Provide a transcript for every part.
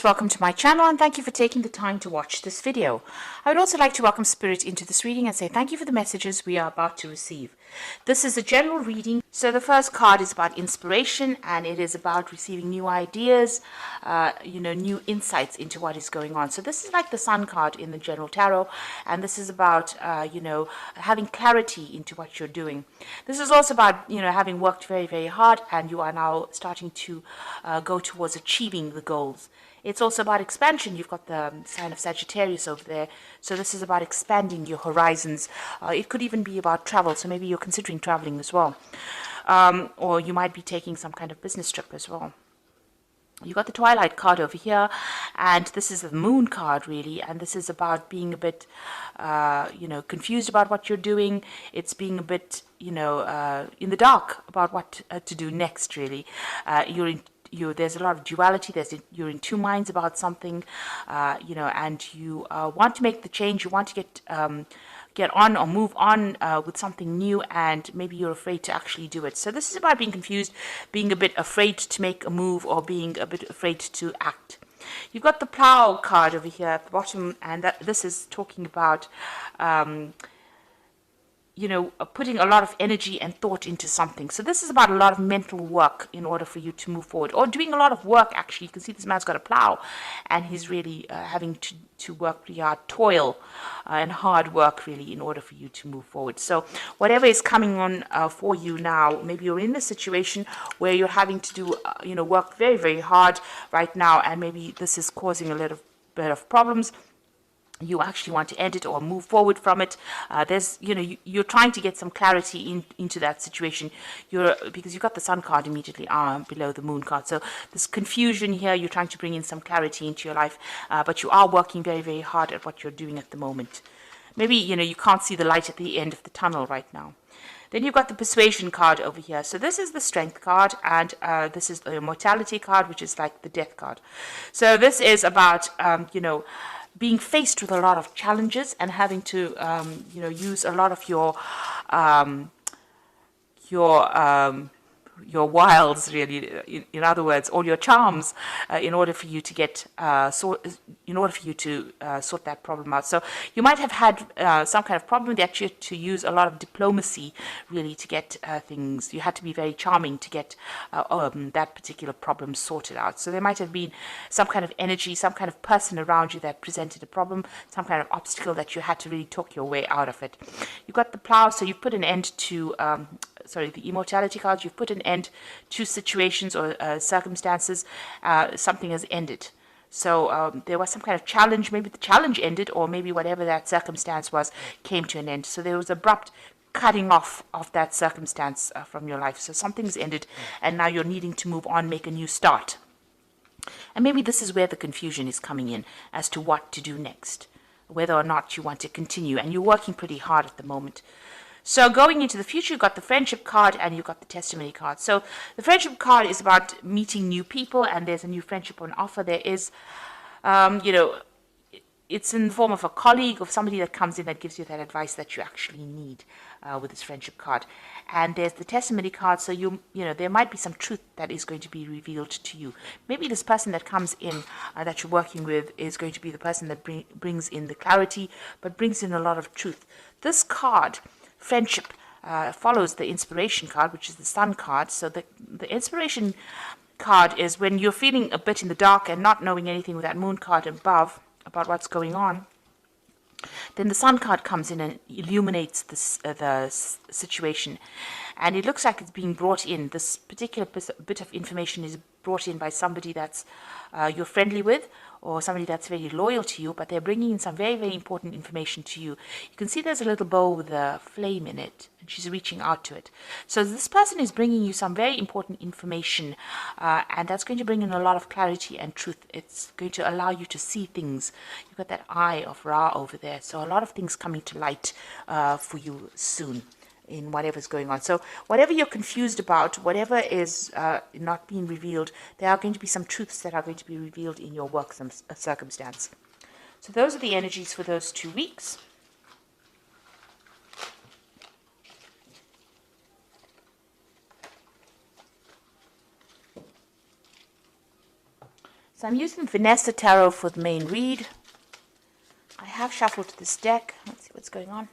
Welcome to my channel and thank you for taking the time to watch this video. I would also like to welcome Spirit into this reading and say thank you for the messages we are about to receive. This is a general reading. So the first card is about inspiration and it is about receiving new ideas, new insights into what is going on. So this is like the Sun card in the general tarot, and this is about, having clarity into what you're doing. This is also about, having worked very, very hard and you are now starting to go towards achieving the goals. It's also about expansion. You've got the sign of Sagittarius over there. So this is about expanding your horizons. It could even be about travel. So maybe you're considering traveling as well. Or you might be taking some kind of business trip as well. You got the Twilight card over here, and this is the Moon card really, and this is about being a bit, confused about what you're doing. It's being a bit, in the dark about what to do next really. There's a lot of duality. You're in two minds about something, and you want to make the change. You want to get on or move on with something new, and maybe you're afraid to actually do it. So this is about being confused, being a bit afraid to make a move, or being a bit afraid to act. You've got the Plow card over here at the bottom, and this is talking about putting a lot of energy and thought into something. So this is about a lot of mental work in order for you to move forward, or doing a lot of work actually. You can see this man's got a plow and he's really having to work pretty hard, toil and hard work really in order for you to move forward. So whatever is coming on for you now, maybe you're in a situation where you're having to do work very, very hard right now, and maybe this is causing a little bit of problems. You actually want to end it or move forward from it. You're trying to get some clarity into that situation. Because you've got the Sun card immediately below the Moon card. So this confusion here, you're trying to bring in some clarity into your life, but you are working very, very hard at what you're doing at the moment. Maybe, you can't see the light at the end of the tunnel right now. Then you've got the Persuasion card over here. So this is the Strength card, and this is the Immortality card, which is like the Death card. So this is about, being faced with a lot of challenges and having to, use a lot of your wiles, really. In other words, all your charms, in order for you to get sort that problem out. So you might have had some kind of problem that you had to use a lot of diplomacy, really, to get things. You had to be very charming to get that particular problem sorted out. So there might have been some kind of energy, some kind of person around you that presented a problem, some kind of obstacle that you had to really talk your way out of it. You've got the Plow, so you put an end to the Immortality card. You've put an end to situations or circumstances. Something has ended. So there was some kind of challenge. Maybe the challenge ended, or maybe whatever that circumstance was came to an end. So there was abrupt cutting off of that circumstance from your life. So something's ended, and now you're needing to move on, make a new start. And maybe this is where the confusion is coming in as to what to do next, whether or not you want to continue. And you're working pretty hard at the moment. So going into the future, you've got the Friendship card and you've got the Testimony card. So the Friendship card is about meeting new people, and there's a new friendship on offer. There is, it's in the form of a colleague or somebody that comes in that gives you that advice that you actually need with this Friendship card. And there's the Testimony card, so there might be some truth that is going to be revealed to you. Maybe this person that comes in that you're working with is going to be the person that brings in the clarity, but brings in a lot of truth. This card, Friendship, follows the Inspiration card, which is the Sun card. So the Inspiration card is when you're feeling a bit in the dark and not knowing anything with that Moon card above about what's going on. Then the Sun card comes in and illuminates the situation. And it looks like it's being brought in. This particular bit of information is brought in by somebody that's you're friendly with, or somebody that's very loyal to you, but they're bringing in some very, very important information to you. You can see there's a little bowl with a flame in it, and she's reaching out to it. So this person is bringing you some very important information, and that's going to bring in a lot of clarity and truth. It's going to allow you to see things. You've got that Eye of Ra over there, so a lot of things coming to light for you soon in whatever's going on. So whatever you're confused about, whatever is not being revealed, there are going to be some truths that are going to be revealed in your work circumstance. So those are the energies for those 2 weeks. So I'm using Vanessa Tarot for the main read. I have shuffled this deck. Let's see what's going on.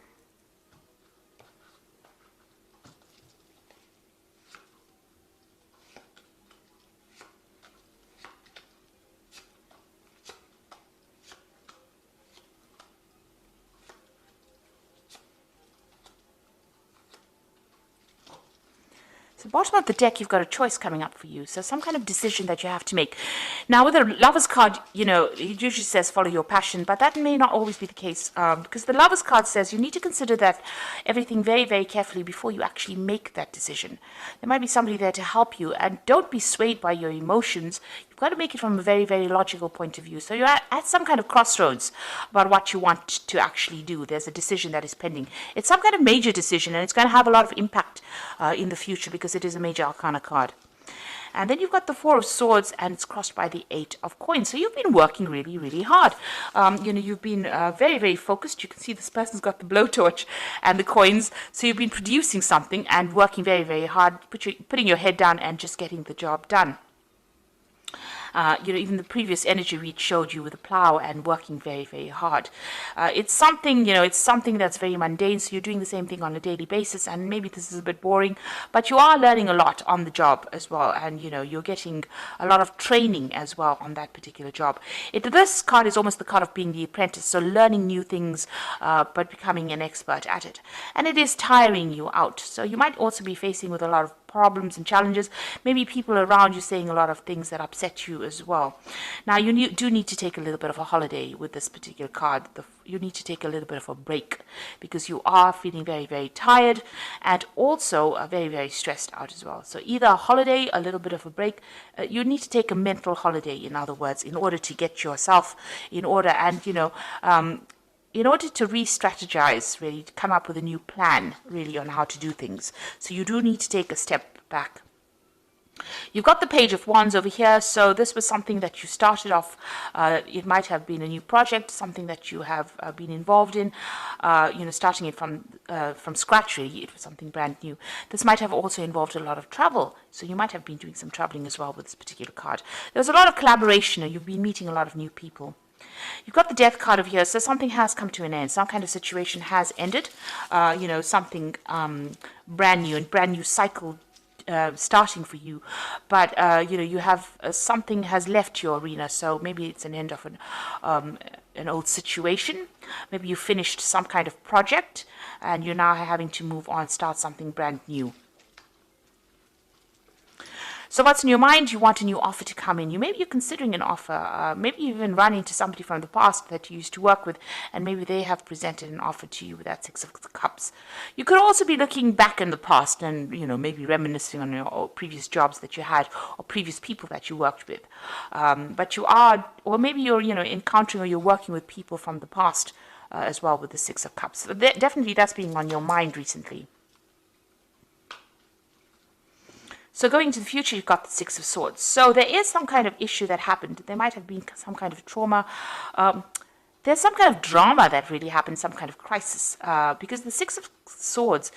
So bottom of the deck, you've got a choice coming up for you. So some kind of decision that you have to make. Now, with a Lover's card, you know, it usually says follow your passion, but that may not always be the case because the Lover's card says you need to consider that everything very, very carefully before you actually make that decision. There might be somebody there to help you, and don't be swayed by your emotions. You've got to make it from a very, very logical point of view. So you're at some kind of crossroads about what you want to actually do. There's a decision that is pending. It's some kind of major decision, and it's going to have a lot of impact in the future because it is a major arcana card. And then you've got the Four of Swords, and it's crossed by the Eight of Coins. So you've been working really, really hard. You know, you've been very, very focused. You can see this person's got the blowtorch and the coins. So you've been producing something and working very, very hard, putting your head down and just getting the job done. You know, even the previous energy read showed you with a plow and working very, very hard. It's something, you know, it's something that's very mundane, so you're doing the same thing on a daily basis, and maybe this is a bit boring, but you are learning a lot on the job as well, and, you know, you're getting a lot of training as well on that particular job. This card is almost the card of being the apprentice, so learning new things, but becoming an expert at it. And it is tiring you out, so you might also be facing with a lot of problems and challenges, maybe people around you saying a lot of things that upset you as well. Now, you do need to take a little bit of a holiday with this particular card. You need to take a little bit of a break because you are feeling very, very tired and also very, very stressed out as well. So either a holiday, a little bit of a break. You need to take a mental holiday, in other words, in order to get yourself in order and, you know, in order to re-strategize, really, to come up with a new plan, really, on how to do things. So you do need to take a step back. You've got the Page of Wands over here, so this was something that you started off, it might have been a new project, something that you have been involved in, you know, starting it from scratch, really. It was something brand new. This might have also involved a lot of travel, so you might have been doing some traveling as well with this particular card. There was a lot of collaboration, and you've been meeting a lot of new people. You've got the Death card over here, so something has come to an end. Some kind of situation has ended. You know, something brand new and brand new cycle starting for you. But, you know, you have something has left your arena, so maybe it's an end of an old situation. Maybe you finished some kind of project and you're now having to move on, start something brand new. So what's in your mind? You want a new offer to come in. Maybe you're considering an offer. Maybe you even run into somebody from the past that you used to work with, and maybe they have presented an offer to you with that Six of Cups. You could also be looking back in the past and, you know, maybe reminiscing on your previous jobs that you had or previous people that you worked with. But you are, or maybe you're, you know, encountering or you're working with people from the past as well with the Six of Cups. So definitely that's been on your mind recently. So going into the future, you've got the Six of Swords. So there is some kind of issue that happened. There might have been some kind of trauma. There's some kind of drama that really happened, some kind of crisis, because the Six of Swords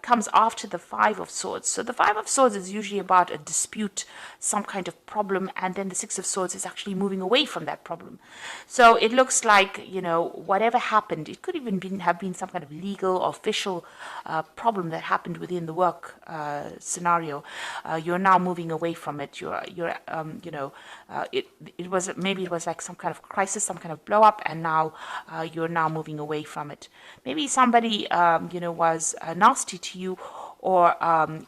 comes after the Five of Swords. So the Five of Swords is usually about a dispute, some kind of problem, and then the Six of Swords is actually moving away from that problem. So it looks like, you know, whatever happened, it could even have been some kind of legal or official problem that happened within the work scenario. You're now moving away from it. You know, it was like some kind of crisis, some kind of blow up, and now you're now moving away from it. Maybe somebody you know, was nasty to you, or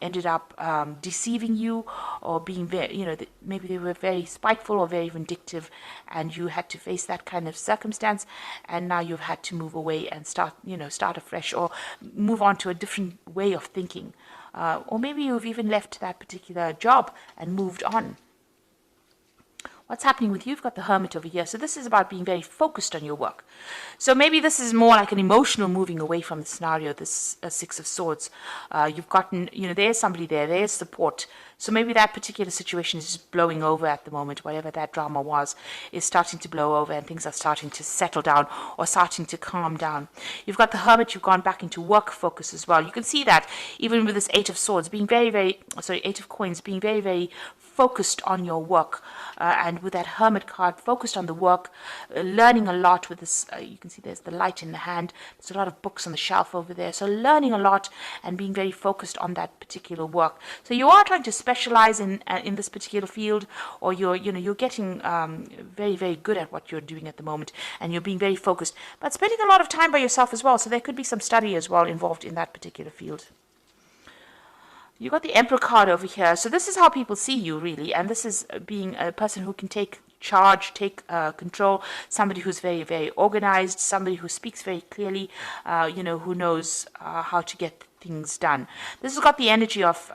ended up deceiving you, or being very, you know, maybe they were very spiteful or very vindictive, and you had to face that kind of circumstance, and now you've had to move away and start afresh, or move on to a different way of thinking, or maybe you've even left that particular job and moved on. What's happening with you? You've got the Hermit over here. So this is about being very focused on your work. So maybe this is more like an emotional moving away from the scenario, this Six of Swords. You've gotten, you know, there's somebody there, there's support. So maybe that particular situation is just blowing over at the moment. Whatever that drama was is starting to blow over, and things are starting to settle down or starting to calm down. You've got the Hermit. You've gone back into work focus as well. You can see that even with this Eight of Swords being Eight of Coins being very, very focused on your work. And with that Hermit card, focused on the work, learning a lot with this. You can see there's the light in the hand. There's a lot of books on the shelf over there. So learning a lot and being very focused on that particular work. So you are trying to specialize in this particular field, or you're getting very, very good at what you're doing at the moment, and you're being very focused, but spending a lot of time by yourself as well. So there could be some study as well involved in that particular field. You got the Emperor card over here. So this is how people see you, really. And this is being a person who can take charge, take control, somebody who's very, very organized, somebody who speaks very clearly, who knows how to get things done. This has got the energy of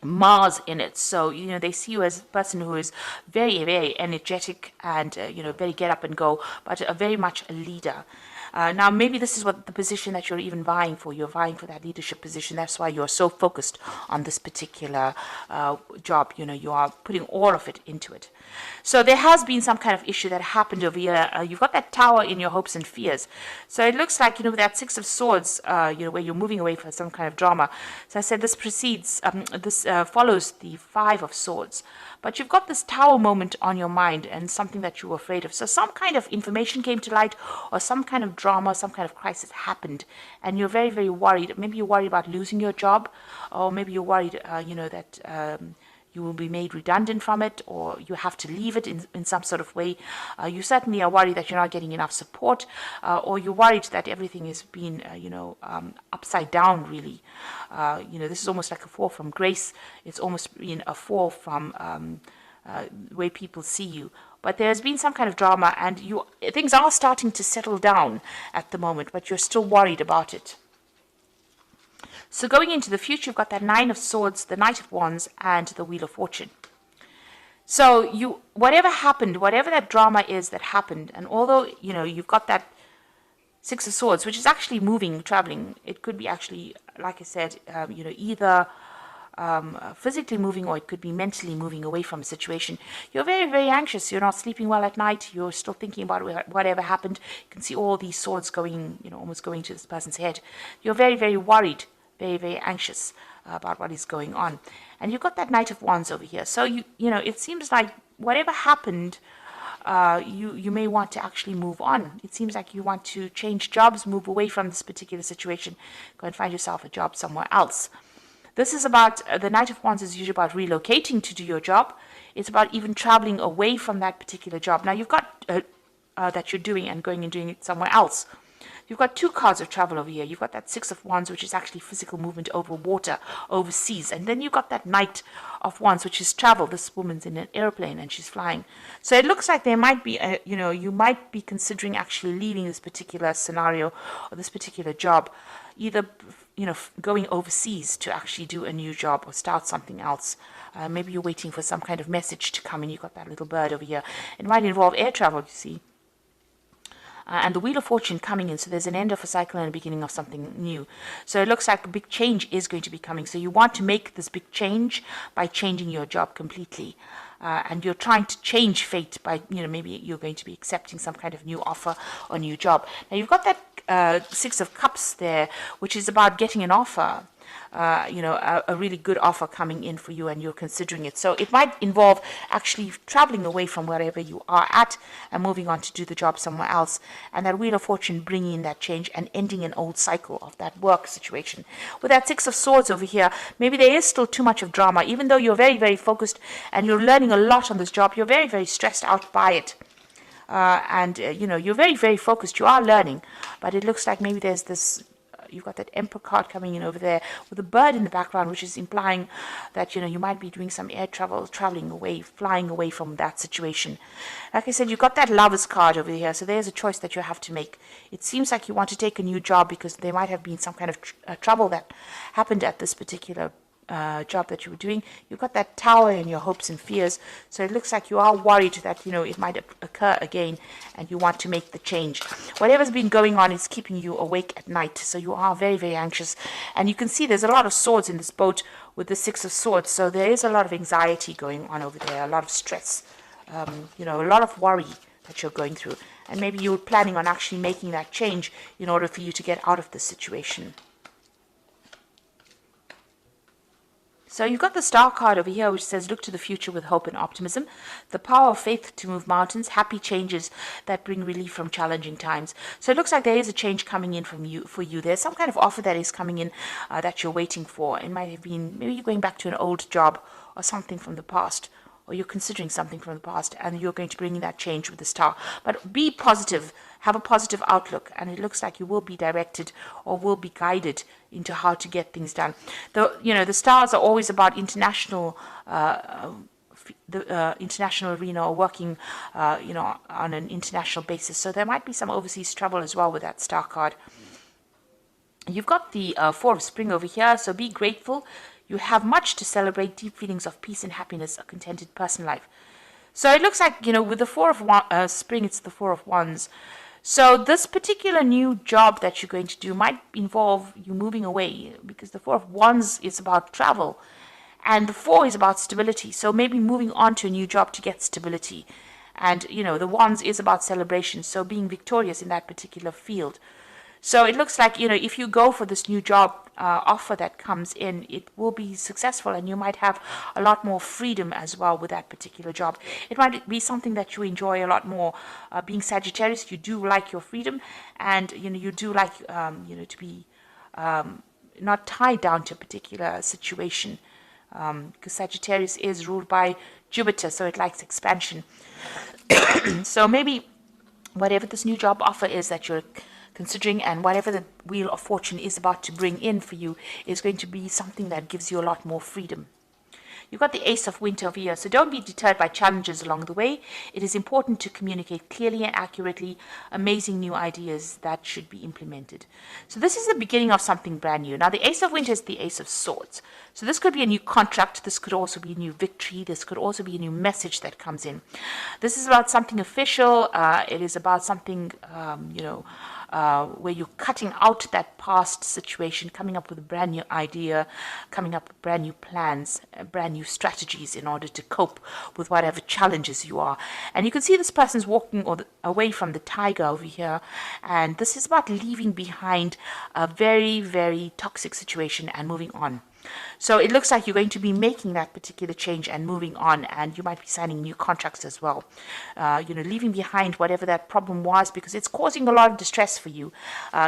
Mars in it. So, they see you as a person who is very, very energetic and, very get up and go, but very much a leader. Now, maybe this is what the position that you're even vying for. You're vying for that leadership position. That's why you're so focused on this particular job. You are putting all of it into it. So there has been some kind of issue that happened over here. You've got that Tower in your hopes and fears. So it looks like, with that Six of Swords, where you're moving away from some kind of drama. So I said this follows the Five of Swords. But you've got this Tower moment on your mind and something that you were afraid of. So some kind of information came to light, or some kind of drama, some kind of crisis happened, and you're very, very worried. Maybe you're worried about losing your job, or maybe you're worried, that you will be made redundant from it, or you have to leave it in some sort of way. You certainly are worried that you're not getting enough support, or you're worried that everything is being, upside down, really. This is almost like a fall from grace. It's almost been a fall from the way people see you. But there's been some kind of drama, and things are starting to settle down at the moment, but you're still worried about it. So going into the future, you've got that Nine of Swords, the Knight of Wands, and the Wheel of Fortune. So whatever happened, whatever that drama is that happened, and although, you've got that Six of Swords, which is actually moving, traveling, it could be actually, like I said, either physically moving, or it could be mentally moving away from a situation. You're very, very anxious. You're not sleeping well at night. You're still thinking about whatever happened. You can see all these swords going, almost going to this person's head. You're very, very worried, very, very anxious about what is going on. And you've got that Knight of Wands over here. So, it seems like whatever happened, you may want to actually move on. It seems like you want to change jobs, move away from this particular situation, go and find yourself a job somewhere else. This is about, the Knight of Wands is usually about relocating to do your job. It's about even traveling away from that particular job. Now, you've got that you're doing and going and doing it somewhere else. You've got two cards of travel over here. You've got that Six of Wands, which is actually physical movement over water, overseas. And then you've got that Knight of Wands, which is travel. This woman's in an airplane and she's flying. So it looks like there might be, you might be considering actually leaving this particular scenario or this particular job. Either, going overseas to actually do a new job or start something else. Maybe you're waiting for some kind of message to come in. You've got that little bird over here. It might involve air travel, you see. And the Wheel of Fortune coming in, so there's an end of a cycle and a beginning of something new. So it looks like a big change is going to be coming. So you want to make this big change by changing your job completely. And you're trying to change fate by, maybe you're going to be accepting some kind of new offer or new job. Now, you've got that Six of Cups there, which is about getting an offer. A really good offer coming in for you, and you're considering it. So it might involve actually traveling away from wherever you are at and moving on to do the job somewhere else. And that Wheel of Fortune bringing in that change and ending an old cycle of that work situation. With that Six of Swords over here, maybe there is still too much of drama. Even though you're very, very focused and you're learning a lot on this job, you're very, very stressed out by it. You're very, very focused. You are learning, but it looks like maybe there's this. You've got that Emperor card coming in over there with a bird in the background, which is implying that, you might be doing some air travel, traveling away, flying away from that situation. Like I said, you've got that Lovers card over here. So there's a choice that you have to make. It seems like you want to take a new job because there might have been some kind of trouble that happened at this particular job that you were doing. You've got that Tower in your hopes and fears. So it looks like you are worried that, it might occur again and you want to make the change. Whatever's been going on is keeping you awake at night. So you are very, very anxious. And you can see there's a lot of swords in this boat with the Six of Swords. So there is a lot of anxiety going on over there, a lot of stress, a lot of worry that you're going through. And maybe you're planning on actually making that change in order for you to get out of this situation. So you've got the star card over here, which says, look to the future with hope and optimism, the power of faith to move mountains, happy changes that bring relief from challenging times. So it looks like there is a change coming in for you. There's some kind of offer that is coming in that you're waiting for. It might have been, maybe you're going back to an old job or something from the past, or you're considering something from the past, and you're going to bring in that change with the star. But be positive, have a positive outlook, and it looks like you will be directed or will be guided into how to get things done. The stars are always about international, the international arena, or working, on an international basis. So there might be some overseas travel as well with that star card. You've got the Four of Spring over here, so be grateful. You have much to celebrate, deep feelings of peace and happiness, a contented personal life. So it looks like, with the Four of Spring, it's the Four of Wands. So this particular new job that you're going to do might involve you moving away, because the Four of Wands is about travel and the Four is about stability. So maybe moving on to a new job to get stability. And, the Wands is about celebration, so being victorious in that particular field. So it looks like, if you go for this new job offer that comes in, it will be successful, and you might have a lot more freedom as well with that particular job. It might be something that you enjoy a lot more. Being Sagittarius, you do like your freedom, and, you do like, to be not tied down to a particular situation, because Sagittarius is ruled by Jupiter, so it likes expansion. So maybe whatever this new job offer is that you're considering, and whatever the Wheel of Fortune is about to bring in for you, is going to be something that gives you a lot more freedom. You've got the Ace of Winter over here, so don't be deterred by challenges along the way. It is important to communicate clearly and accurately amazing new ideas that should be implemented. So this is the beginning of something brand new. Now the Ace of Winter is the Ace of Swords. So this could be a new contract, this could also be a new victory, this could also be a new message that comes in. This is about something official, it is about something, where you're cutting out that past situation, coming up with a brand new idea, coming up with brand new plans, brand new strategies in order to cope with whatever challenges you are. And you can see this person's walking away from the tiger over here, and this is about leaving behind a very, very toxic situation and moving on. So it looks like you're going to be making that particular change and moving on, and you might be signing new contracts as well. Leaving behind whatever that problem was, because it's causing a lot of distress for you.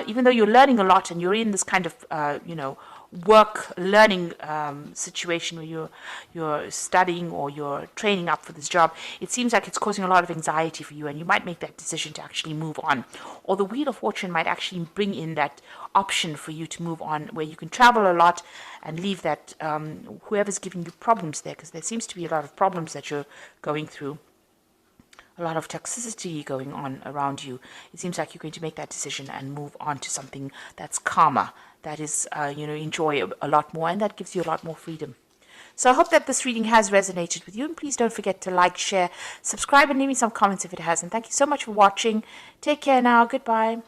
Even though you're learning a lot and you're in this kind of, work learning situation where you're studying or you're training up for this job, it seems like it's causing a lot of anxiety for you, and you might make that decision to actually move on. Or the Wheel of Fortune might actually bring in that option for you to move on, where you can travel a lot and leave that whoever's giving you problems there, because there seems to be a lot of problems that you're going through, a lot of toxicity going on around you. It seems like you're going to make that decision and move on to something that's calmer, that is, enjoy a lot more, and that gives you a lot more freedom. So I hope that this reading has resonated with you, and please don't forget to like, share, subscribe, and leave me some comments if it has. And thank you so much for watching. Take care now. Goodbye.